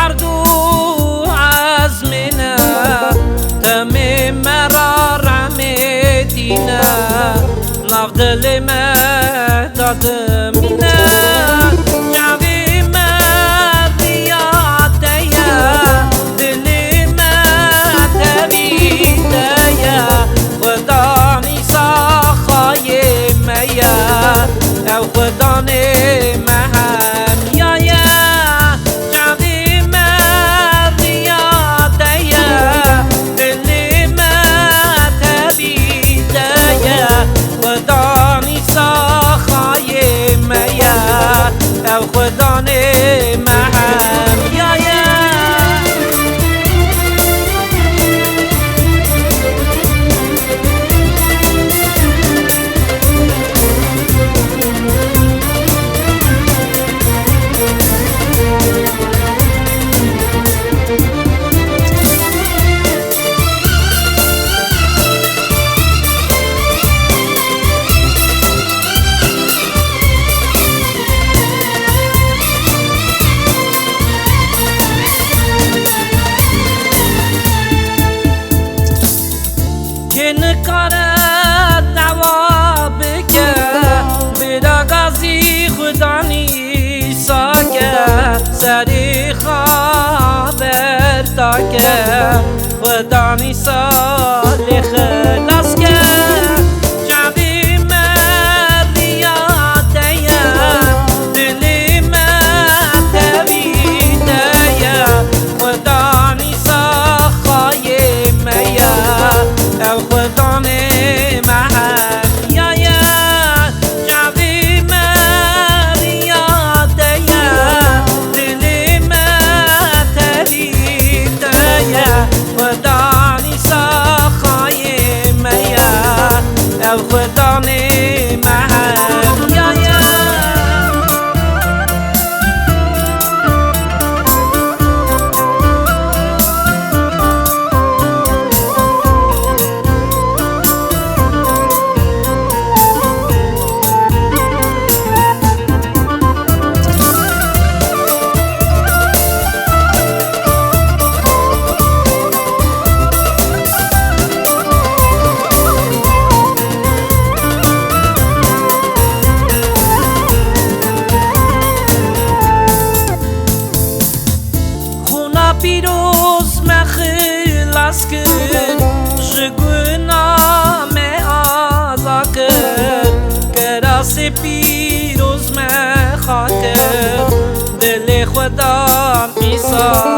عرض و عزمنا تمام مرار عمدينا ناف دل ما دادمنا شعبي ما ضيعتيا دل ما تبيديا وداني صاخاي ميا او وداني مهم يا شعبي ما ضيعتيا دل ما تبيديا وداني صاخاي ميا او وداني مهم يا نکاره دعوا بکه بیدا غازی خدا نیسا که سری خبر تا که خدا نیسا لخلاص که شعبی مریاتیه دلی متویدیه خدا نیسا خایمه او خدانه محل یا شعبی مریاده دلی متویده خدانی ساخای میا او خدانه محل یا پیروز مخلاص کرد جگنام آزا کرد کراس پیروز مخا کرد دل خدا عیسی